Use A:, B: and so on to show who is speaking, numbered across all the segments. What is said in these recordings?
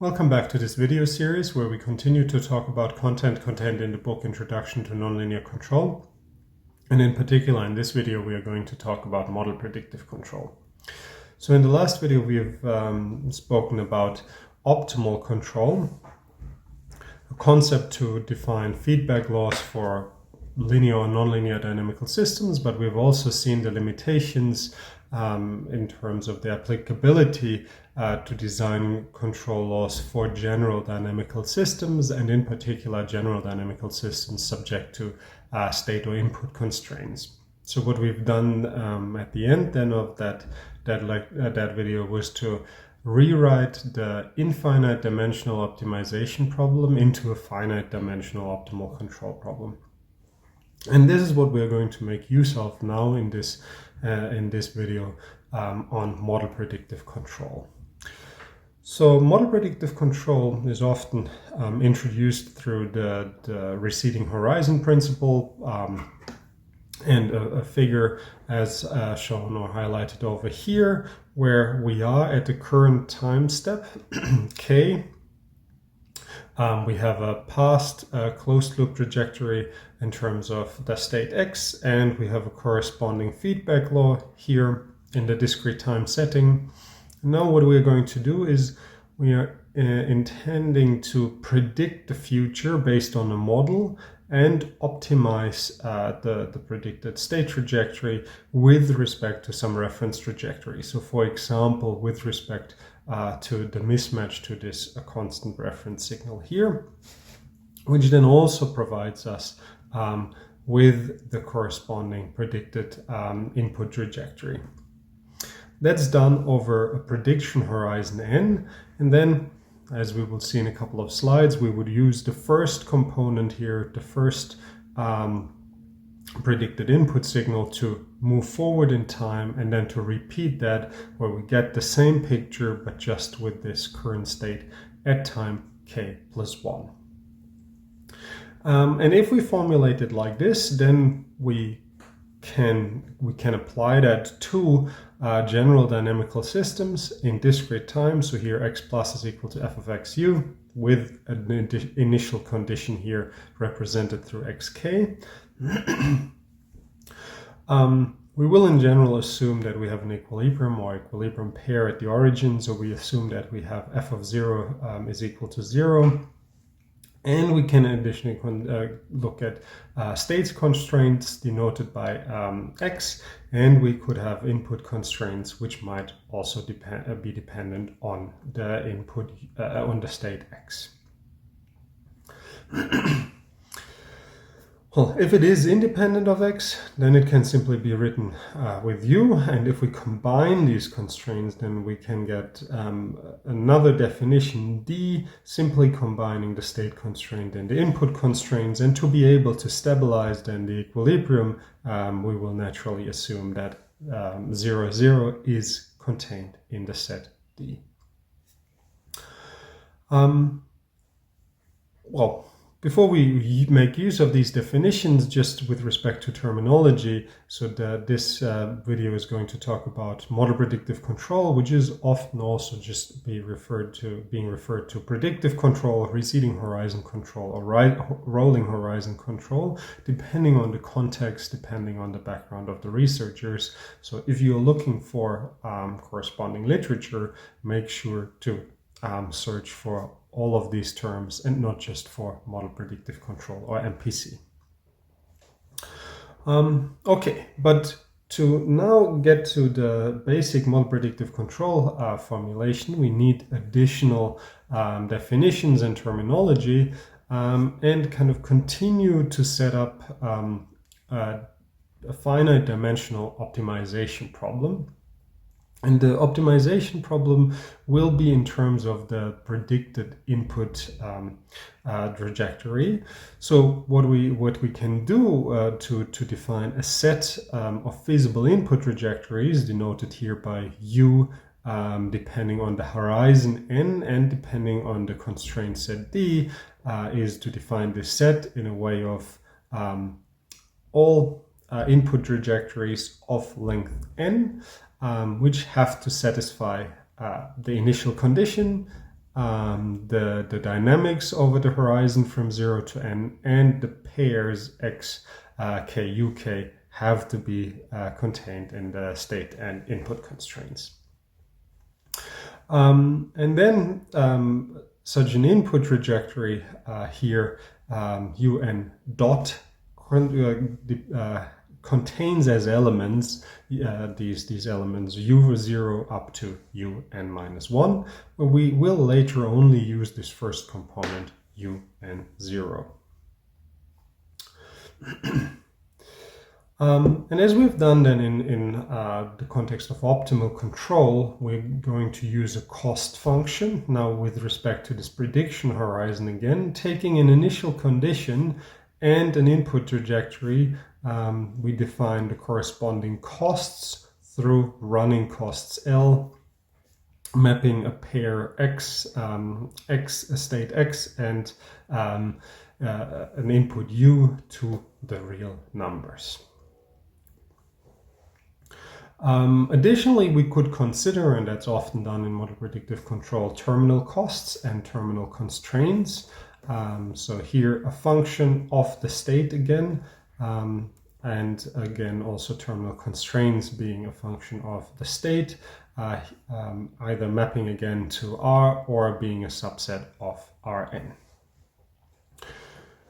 A: Welcome back to this video series where we continue to talk about content in the book Introduction to Nonlinear Control. And in particular, in this video, we are going to talk about model predictive control. So in the last video, we have spoken about optimal control, a concept to define feedback laws for linear or nonlinear dynamical systems, but we've also seen the limitations in terms of the applicability to design control laws for general dynamical systems, and in particular general dynamical systems subject to state or input constraints. So what we've done at the end then of that video was to rewrite the infinite dimensional optimization problem into a finite dimensional optimal control problem. And this is what we're going to make use of now in this video on model predictive control. So model predictive control is often introduced through the receding horizon principle and a figure as shown or highlighted over here, where we are at the current time step k. We have a past closed loop trajectory in terms of the state x, and we have a corresponding feedback law here in the discrete time setting. Now what we're going to do is we are intending to predict the future based on a model and optimize the predicted state trajectory with respect to some reference trajectory. So for example, with respect to the mismatch to this constant reference signal here, which then also provides us with the corresponding predicted input trajectory. That's done over a prediction horizon n, and then, as we will see in a couple of slides, we would use the first component here, the first predicted input signal, to move forward in time, and then to repeat that where we get the same picture but just with this current state at time k plus 1. And if we formulate it like this, then we can apply that to general dynamical systems in discrete time. So here x plus is equal to f of xu with an initial condition here represented through xk. We will in general assume that we have an equilibrium or equilibrium pair at the origin. So we assume that we have f of 0 is equal to 0. And we can additionally look at states constraints denoted by x, and we could have input constraints which might also be dependent on the input on the state x. Well, if it is independent of x, then it can simply be written with u, and if we combine these constraints, then we can get another definition d, simply combining the state constraint and the input constraints. And to be able to stabilize then the equilibrium, we will naturally assume that 0, 0 is contained in the set d. Well, before we make use of these definitions, just with respect to terminology, so that this video is going to talk about model predictive control, which is often also just being referred to predictive control, receding horizon control, or rolling horizon control, depending on the context, depending on the background of the researchers. So if you're looking for corresponding literature, make sure to search for all of these terms and not just for model predictive control or MPC. Okay, but to now get to the basic model predictive control formulation, we need additional definitions and terminology and kind of continue to set up a finite dimensional optimization problem. And the optimization problem will be in terms of the predicted input trajectory. So what we can do to define a set of feasible input trajectories, denoted here by u, depending on the horizon n and depending on the constraint set d, is to define this set in a way of all input trajectories of length n, which have to satisfy the initial condition the dynamics over the horizon from 0 to n, and the pairs x, k, uk have to be contained in the state and input constraints. And then such an input trajectory here, un dot, contains as elements these elements u0 up to un-1, where we will later only use this first component un0. And as we've done then in the context of optimal control, we're going to use a cost function now with respect to this prediction horizon again, taking an initial condition and an input trajectory. We define the corresponding costs through running costs L, mapping a pair x, state x, and an input u to the real numbers. Additionally, we could consider, and that's often done in model predictive control, terminal costs and terminal constraints. So here a function of the state again, and again also terminal constraints being a function of the state, either mapping again to R or being a subset of Rn.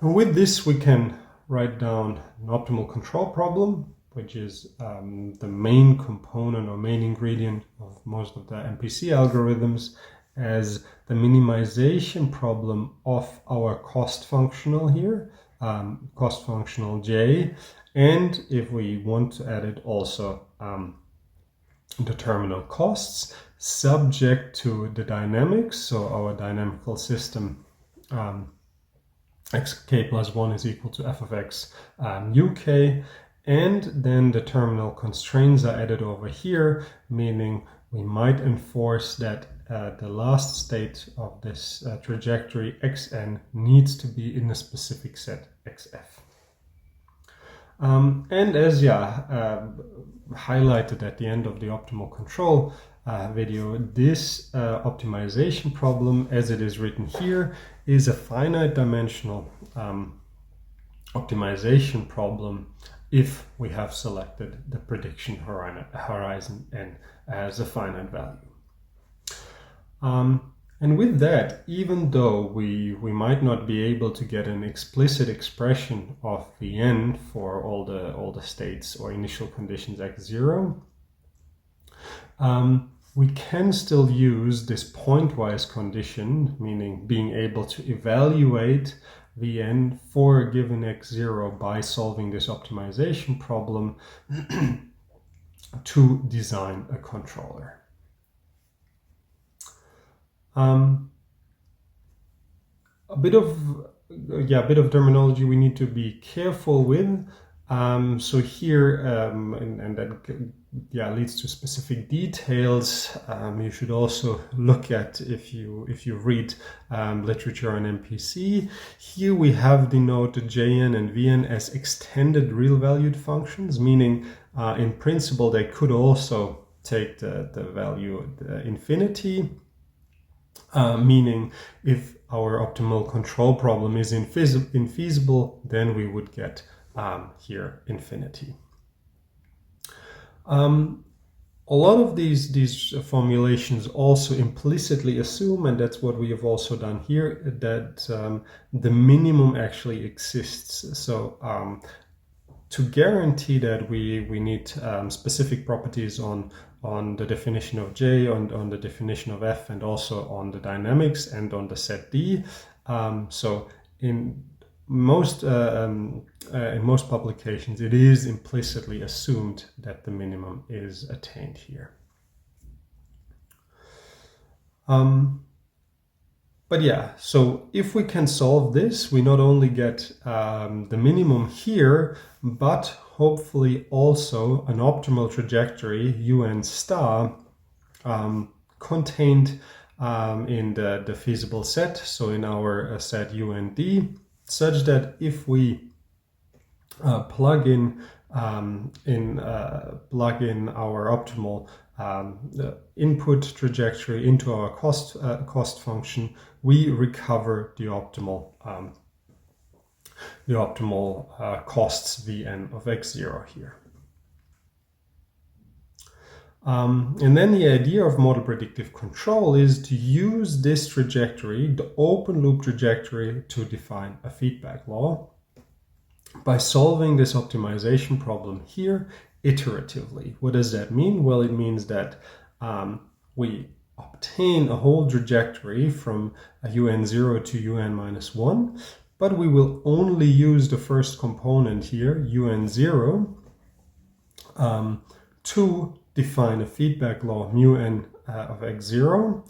A: And with this we can write down an optimal control problem, which is the main component or main ingredient of most of the MPC algorithms, as the minimization problem of our cost functional here, cost functional j, and if we want to add it also the terminal costs subject to the dynamics, so our dynamical system xk plus 1 is equal to f of x uk, and then the terminal constraints are added over here, meaning we might enforce that the last state of this trajectory xn needs to be in a specific set xf. And as highlighted at the end of the optimal control video, this optimization problem, as it is written here, is a finite dimensional optimization problem if we have selected the prediction horizon n as a finite value. And with that, even though we might not be able to get an explicit expression of the n for all the states or initial conditions x0, we can still use this pointwise condition, meaning being able to evaluate Vn for a given x0 by solving this optimization problem to design a controller. A bit of terminology we need to be careful with. So here, and that leads to specific details. You should also look at, if you read literature on MPC. Here we have denoted Jn and Vn as extended real-valued functions, meaning in principle they could also take the value infinity, meaning if our optimal control problem is infeasible, then we would get here infinity. A lot of these formulations also implicitly assume, and that's what we have also done here, that the minimum actually exists. So to guarantee that, we need specific properties on the definition of J, on the definition of F, and also on the dynamics and on the set D. So in most publications, it is implicitly assumed that the minimum is attained here. But yeah, so if we can solve this, we not only get the minimum here, but hopefully also an optimal trajectory un star contained in the feasible set, so in our set UND, such that if we plug in plug in our optimal input trajectory into our cost function, we recover the optimal costs Vn of x0 here. And then the idea of model predictive control is to use this trajectory, the open loop trajectory, to define a feedback law by solving this optimization problem here iteratively. What does that mean? Well, it means that we obtain a whole trajectory from un0 to un-1, but we will only use the first component here, un0, to define a feedback law mu n of x0,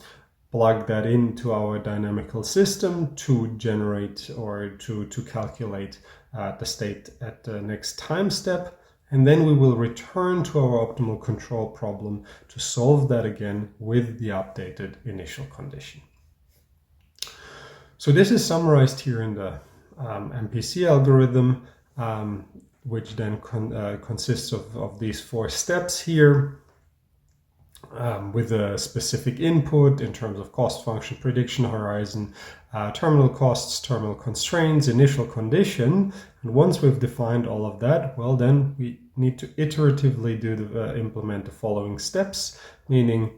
A: plug that into our dynamical system to generate or to calculate the state at the next time step, and then we will return to our optimal control problem to solve that again with the updated initial condition. So this is summarized here in the MPC algorithm, which then consists of these 4 steps here, with a specific input in terms of cost function, prediction horizon, terminal costs, terminal constraints, initial condition. And once we've defined all of that, well, then we need to iteratively implement the following steps, meaning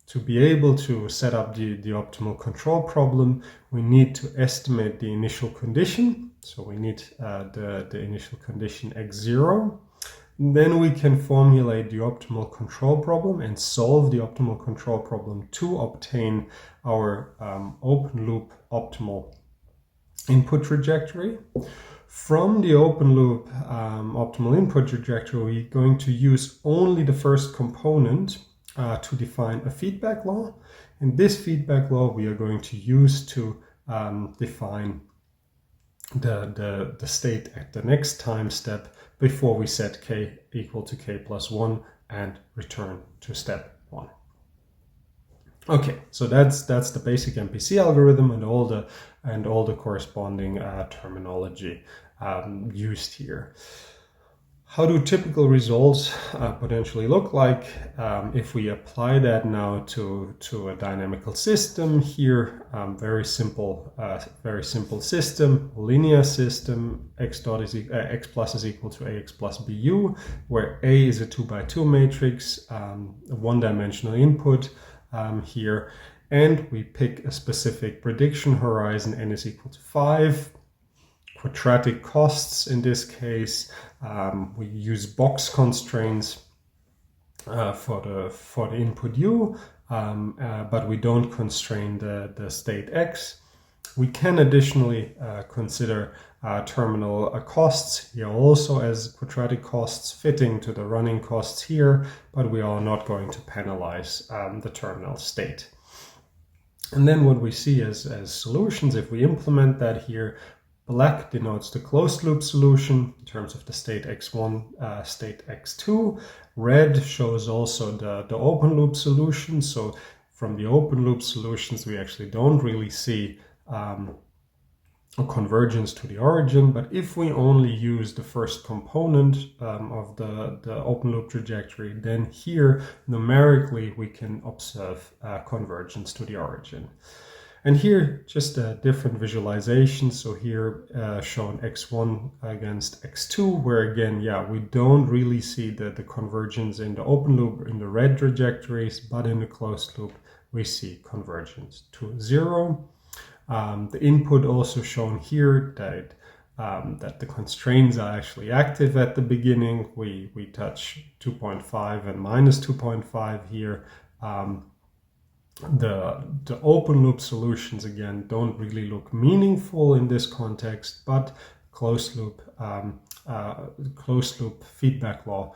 A: to be able to set up the optimal control problem, we need to estimate the initial condition. So we need the initial condition x0. Then we can formulate the optimal control problem and solve the optimal control problem to obtain our open loop optimal input trajectory. From the open loop optimal input trajectory, we're going to use only the first component to define a feedback law. And this feedback law we are going to use to define the state at the next time step before we set k equal to k plus 1 and return to step 1. Okay, so that's the basic MPC algorithm and all the corresponding terminology used here. How do typical results potentially look like if we apply that now to a dynamical system here? Very simple system, linear system. X plus is equal to ax plus bu, where A is a 2x2 matrix, a one-dimensional input here, and we pick a specific prediction horizon, n is equal to 5. Quadratic costs in this case, we use box constraints for the input u, but we don't constrain the state x. We can additionally consider terminal costs here also as quadratic costs fitting to the running costs here, but we are not going to penalize the terminal state. And then what we see as solutions, if we implement that here, black denotes the closed loop solution in terms of the state x1, state x2. Red shows also the open loop solution. So from the open loop solutions, we actually don't really see a convergence to the origin. But if we only use the first component of the open loop trajectory, then here numerically we can observe convergence to the origin. And here, just a different visualization. So here shown x1 against x2, where again, yeah, we don't really see the convergence in the open loop in the red trajectories, but in the closed loop, we see convergence to 0. The input also shown here that the constraints are actually active at the beginning. We touch 2.5 and minus 2.5 here. The open loop solutions again don't really look meaningful in this context, but closed loop feedback law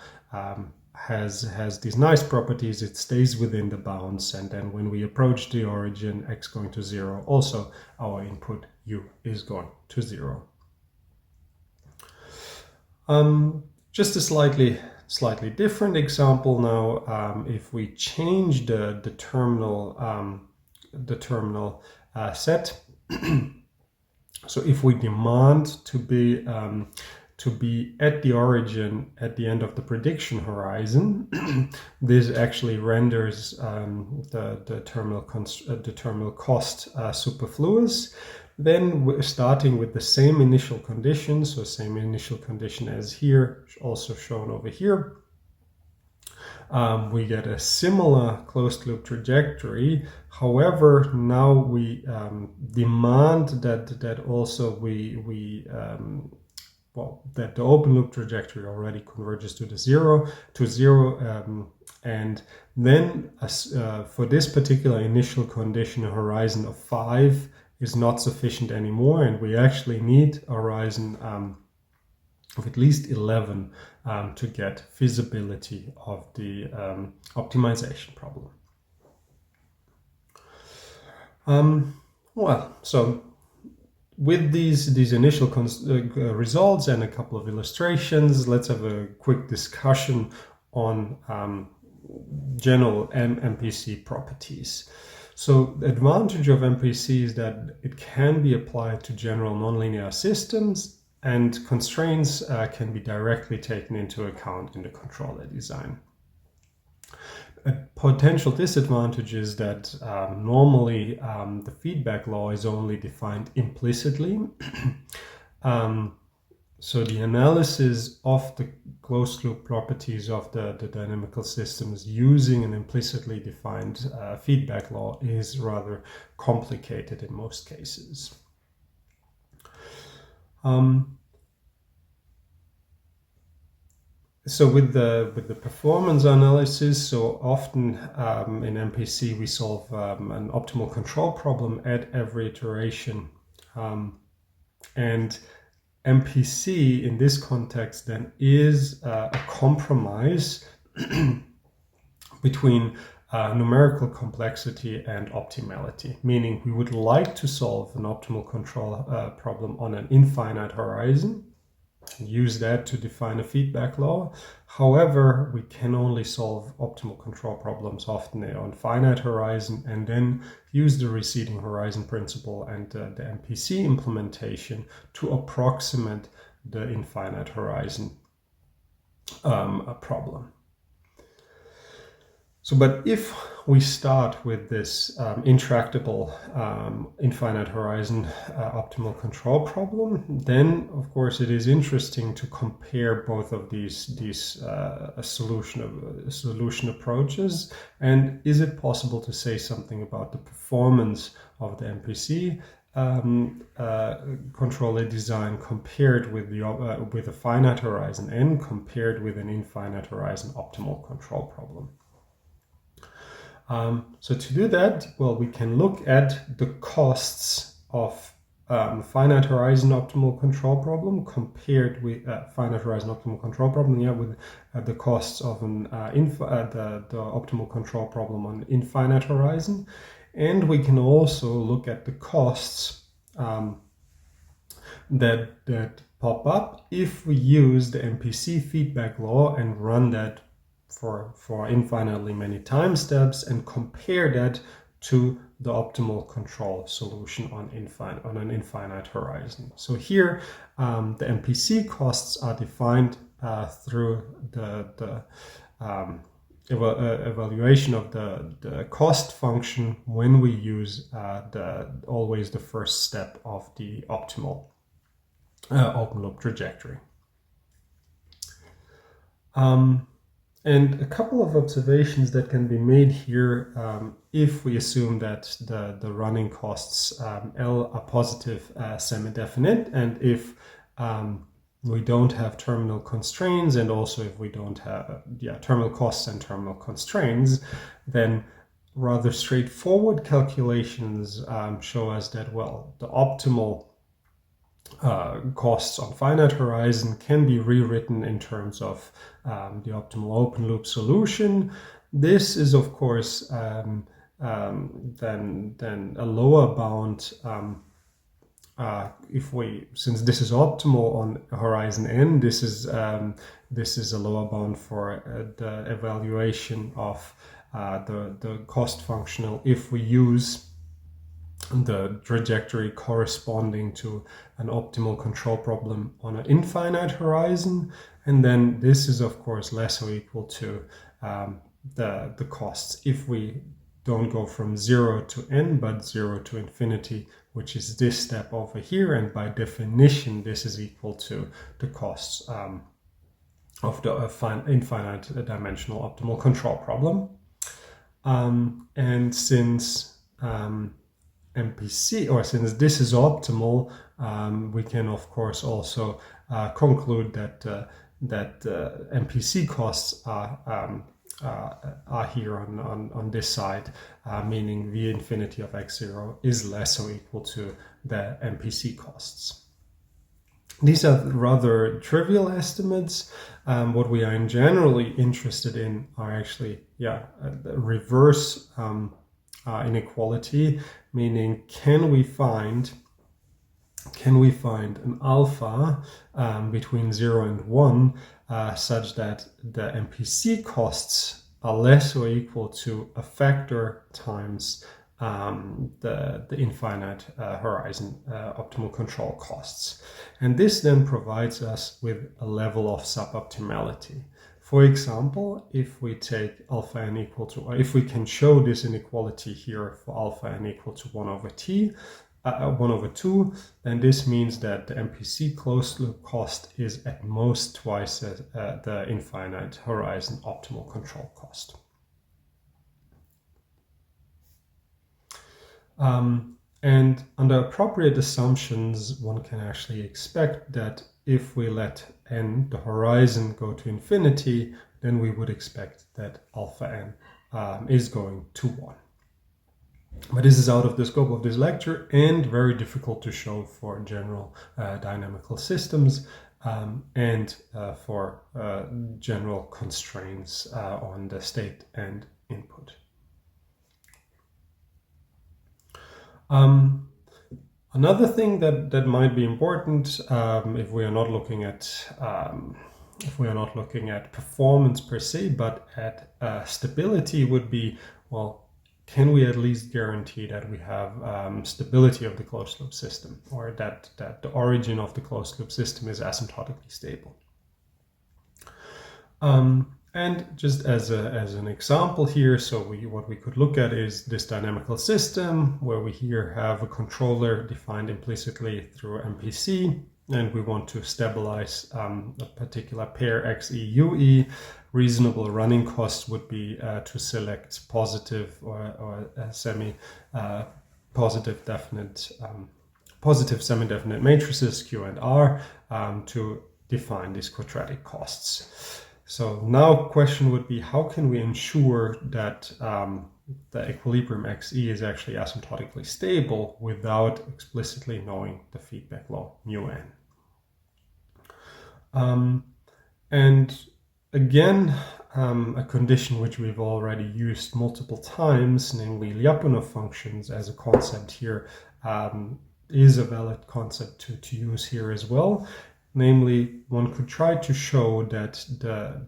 A: has these nice properties. It stays within the bounds, and then when we approach the origin, x going to 0, also our input u is going to 0. Just a slightly different example now. If we change the terminal set, so if we demand to to be at the origin at the end of the prediction horizon. This actually renders the terminal cost superfluous. Then we're starting with the same initial condition, so same initial condition as here, also shown over here. We get a similar closed loop trajectory. However, now we demand that also that the open loop trajectory already converges to zero, and then for this particular initial condition, a horizon of 5 is not sufficient anymore, and we actually need a horizon of at least 11 to get feasibility of the optimization problem. So with these initial results and a couple of illustrations, let's have a quick discussion on general MPC properties. So the advantage of MPC is that it can be applied to general nonlinear systems, and constraints can be directly taken into account in the controller design. A potential disadvantage is that normally the feedback law is only defined implicitly. So the analysis of the closed loop properties of the dynamical systems using an implicitly defined feedback law is rather complicated in most cases. So with the performance analysis, so often in MPC we solve an optimal control problem at every iteration, and MPC in this context then is a compromise between numerical complexity and optimality, meaning we would like to solve an optimal control problem on an infinite horizon, use that to define a feedback law. However, we can only solve optimal control problems often on finite horizon, and then use the receding horizon principle and the MPC implementation to approximate the infinite horizon problem. So, but if we start with this intractable infinite horizon optimal control problem, then of course it is interesting to compare both of these solution approaches, and is it possible to say something about the performance of the MPC controller design compared with a finite horizon n compared with an infinite horizon optimal control problem. So to do that, well, we can look at the costs of finite horizon optimal control problem compared with finite horizon optimal control problem, with the costs of the optimal control problem on infinite horizon, and we can also look at the costs that pop up if we use the MPC feedback law and run that for infinitely many time steps and compare that to the optimal control solution on an infinite horizon. So here the MPC costs are defined through the evaluation of the cost function when we use always the first step of the optimal open loop trajectory. And a couple of observations that can be made here if we assume that the running costs L are positive semi-definite, and if we don't have terminal constraints, and also if we don't have terminal costs and terminal constraints, then rather straightforward calculations show us that, well, the optimal costs on finite horizon can be rewritten in terms of the optimal open loop solution. This is of course then a lower bound since this is optimal on horizon n, this is a lower bound for the evaluation of the cost functional if we use the trajectory corresponding to an optimal control problem on an infinite horizon, and then this is of course less or equal to the costs if we don't go from 0 to n but 0 to infinity, which is this step over here, and by definition this is equal to the costs of the infinite dimensional optimal control problem. And since MPC, or since this is optimal, we can of course also conclude that MPC costs are here on this side, meaning v infinity of x0 is less or equal to the MPC costs. These are rather trivial estimates. What we are generally interested in are actually, the reverse inequality, meaning can we find an alpha between 0 and 1 such that the MPC costs are less or equal to a factor times the infinite horizon optimal control costs. And this then provides us with a level of suboptimality. For example, if we take alpha n equal to, or if we can show this inequality here for alpha n equal to 1 over 2, then this means that the MPC closed loop cost is at most twice the infinite horizon optimal control cost. And under appropriate assumptions, one can actually expect that if we let n, the horizon, go to infinity, then we would expect that alpha n is going to 1. But this is out of the scope of this lecture and very difficult to show for general dynamical systems and for general constraints on the state and input. Another thing that might be important if we are not looking at performance per se, but at stability, would be, well, can we at least guarantee that we have stability of the closed loop system, or that the origin of the closed loop system is asymptotically stable? And just as an example here, so what we could look at is this dynamical system where we here have a controller defined implicitly through MPC, and we want to stabilize a particular pair XE/UE. Reasonable running cost would be to select positive or semi-positive positive semi-definite matrices Q and R to define these quadratic costs. So now question would be, how can we ensure that the equilibrium XE is actually asymptotically stable without explicitly knowing the feedback law mu n? And again, a condition which we've already used multiple times, namely Lyapunov functions as a concept here, is a valid concept to use here as well. Namely, one could try to show that the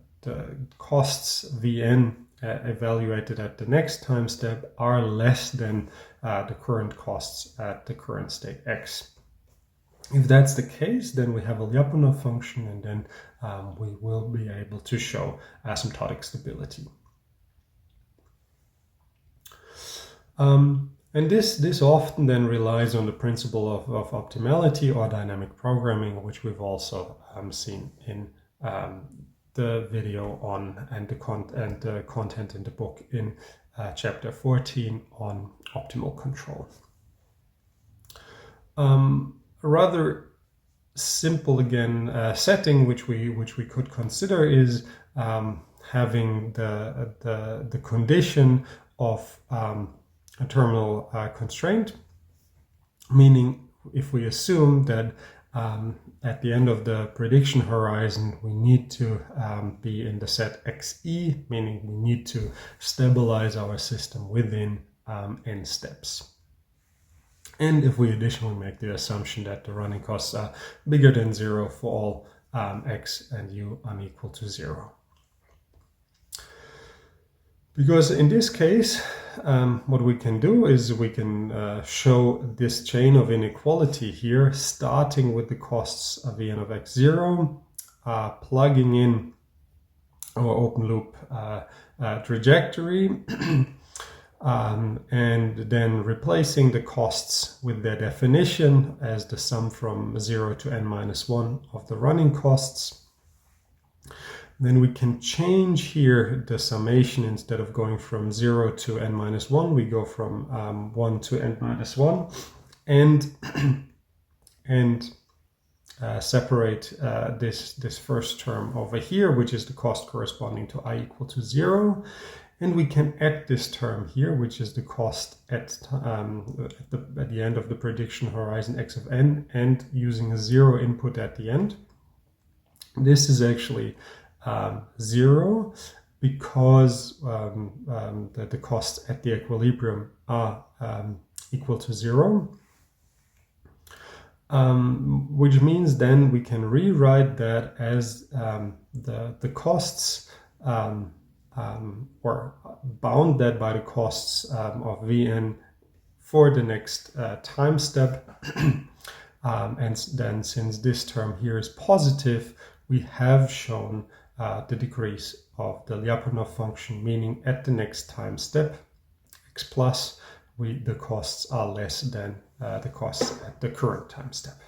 A: costs Vn evaluated at the next time step are less than the current costs at the current state x. If that's the case, then we have a Lyapunov function, and then we will be able to show asymptotic stability. And this often then relies on the principle of optimality or dynamic programming, which we've also seen in the video on and the content in the book in chapter 14 on optimal control. A rather simple setting which we could consider is having the condition of a terminal constraint, meaning if we assume that at the end of the prediction horizon we need to be in the set XE, meaning we need to stabilize our system within n steps. And if we additionally make the assumption that the running costs are bigger than 0 for all x and u unequal to 0. Because in this case, what we can do is we can show this chain of inequality here, starting with the costs of Vn of x0, plugging in our open loop trajectory, and then replacing the costs with their definition as the sum from 0 to n-1 of the running costs. Then we can change here the summation. Instead of going from 0 to n-1, we go from 1 to n-1 and separate this first term over here, which is the cost corresponding to I equal to 0. And we can add this term here, which is the cost at the end of the prediction horizon x of n, and using a 0 input at the end. This is actually 0 because the costs at the equilibrium are equal to 0. Which means then we can rewrite that as the costs or bound that by the costs of Vn for the next time step. And then since this term here is positive, we have shown the decrease of the Lyapunov function, meaning at the next time step, x plus, the costs are less than the costs at the current time step.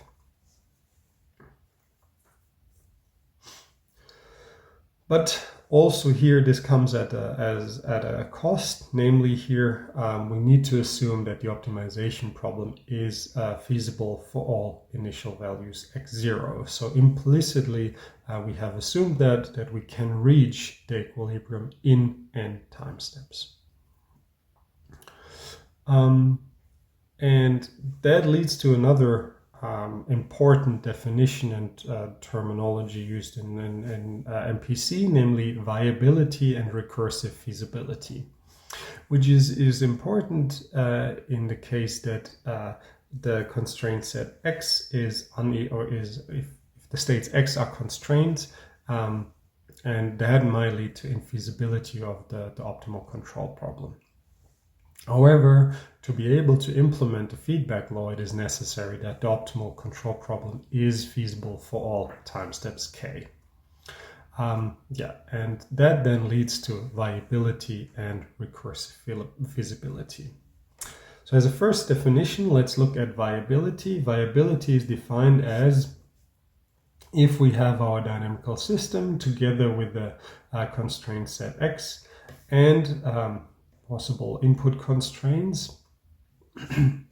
A: But also here this comes at a cost, namely here we need to assume that the optimization problem is feasible for all initial values x0. So implicitly we have assumed that we can reach the equilibrium in n time steps. And that leads to another important definition and terminology used in MPC, namely viability and recursive feasibility, which is important in the case that the constraint set X is if the states X are constrained, and that might lead to infeasibility of the optimal control problem. However, to be able to implement the feedback law, it is necessary that the optimal control problem is feasible for all time steps k. And that then leads to viability and recursive feasibility. So as a first definition, let's look at viability. Viability is defined as if we have our dynamical system together with the constraint set X and possible input constraints,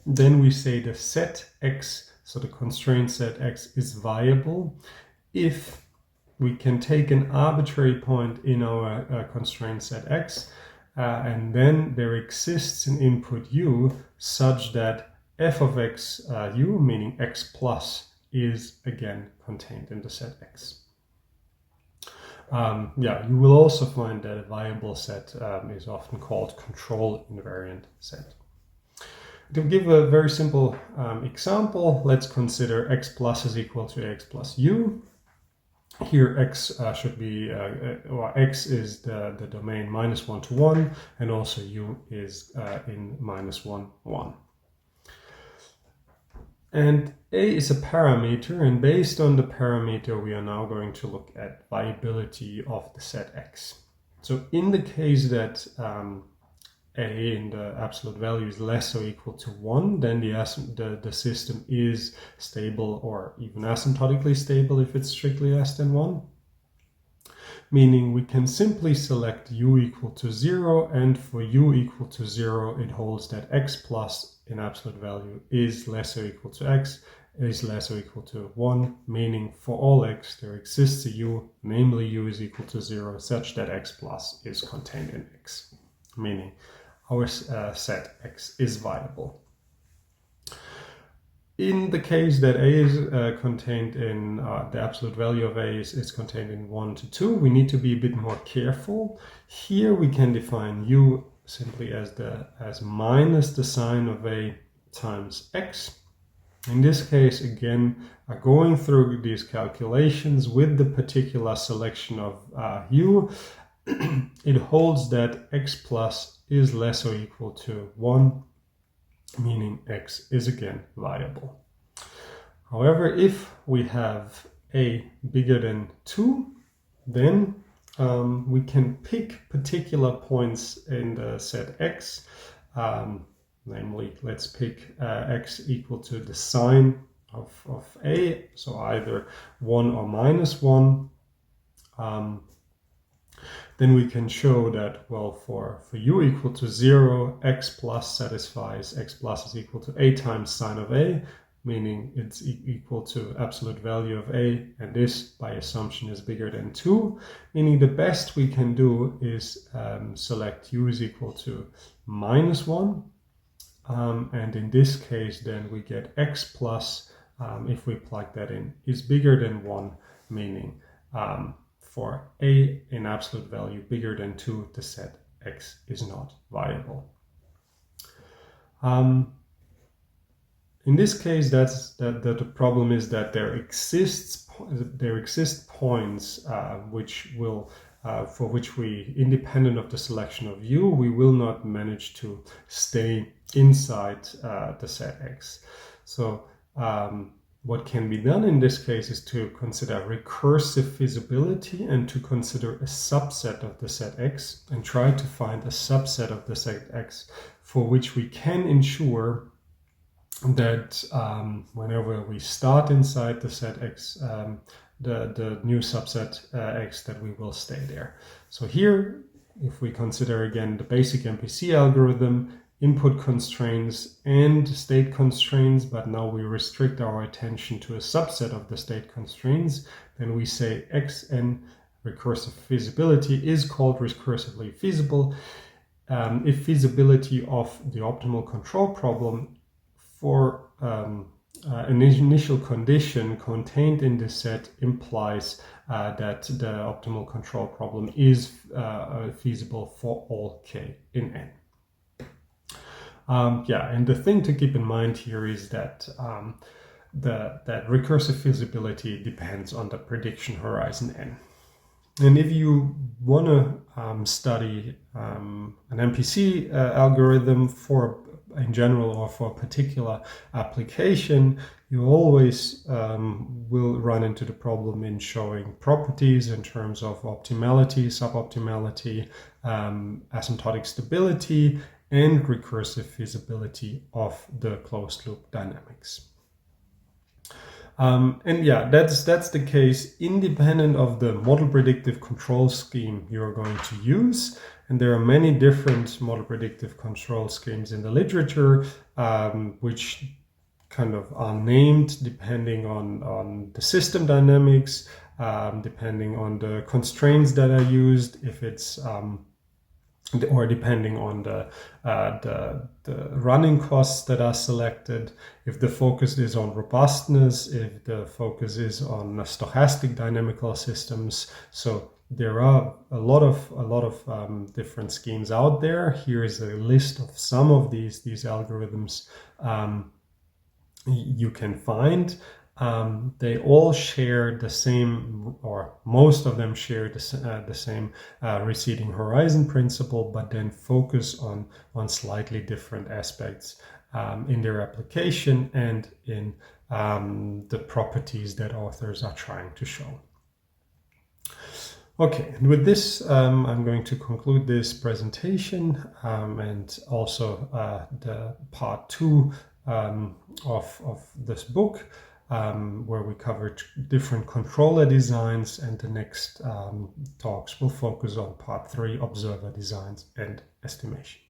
A: then we say the set X, so the constraint set X, is viable if we can take an arbitrary point in our constraint set X and then there exists an input U such that f of x u, meaning x plus, is again contained in the set X. You will also find that a viable set is often called control invariant set. To give a very simple example, let's consider x plus is equal to x plus u. Here x should be, x is the domain -1 to 1, and also u is in -1, 1. And a is a parameter, and based on the parameter we are now going to look at viability of the set X. So in the case that a in the absolute value is less or equal to 1, then the system is stable or even asymptotically stable if it's strictly less than 1. Meaning we can simply select u equal to 0, and for u equal to 0 it holds that x plus in absolute value is less or equal to x, is less or equal to 1, meaning for all x there exists a u, namely u is equal to 0, such that x plus is contained in x, meaning our set X is viable. In the case that a is contained in, the absolute value of a is contained in 1 to 2, we need to be a bit more careful. Here we can define u simply as minus the sign of a times x. In this case, again, going through these calculations with the particular selection of u, it holds that x plus is less or equal to 1, meaning x is again viable. However, if we have a bigger than 2, then we can pick particular points in the set x. Namely, let's pick x equal to the sign of a, so either 1 or -1. Then we can show that, well, for u equal to 0, x plus satisfies x plus is equal to a times sine of a, meaning it's equal to absolute value of a, and this, by assumption, is bigger than 2, meaning the best we can do is select u is equal to -1, and in this case then we get x plus, if we plug that in, is bigger than 1, meaning for a in absolute value bigger than 2, the set x is not viable. In this case, the problem is that there exist points which will for which we, independent of the selection of u, we will not manage to stay inside the set x. So what can be done in this case is to consider recursive feasibility and to consider a subset of the set x and try to find a subset of the set x for which we can ensure that whenever we start inside the set x, the new subset x, that we will stay there. So here, if we consider again the basic MPC algorithm, input constraints and state constraints, but now we restrict our attention to a subset of the state constraints, then we say xn recursive feasibility is called recursively feasible if feasibility of the optimal control problem for an initial condition contained in this set implies that the optimal control problem is feasible for all k in n. And the thing to keep in mind here is that that recursive feasibility depends on the prediction horizon n. And if you want to study an MPC algorithm for in general or for a particular application, you always will run into the problem in showing properties in terms of optimality, suboptimality, asymptotic stability, and recursive feasibility of the closed loop dynamics. That's the case independent of the model predictive control scheme you're going to use. And there are many different model predictive control schemes in the literature, which kind of are named depending on the system dynamics, depending on the constraints that are used, if it's or depending on the running costs that are selected, if the focus is on robustness, if the focus is on stochastic dynamical systems. So there are a lot of different schemes out there. Here is a list of some of these algorithms you can find. They all share the same, or most of them share the same receding horizon principle, but then focus on slightly different aspects in their application and in the properties that authors are trying to show. Okay, and with this, I'm going to conclude this presentation and also the part 2 of this book, where we covered different controller designs, and the next talks will focus on part 3, observer designs and estimation.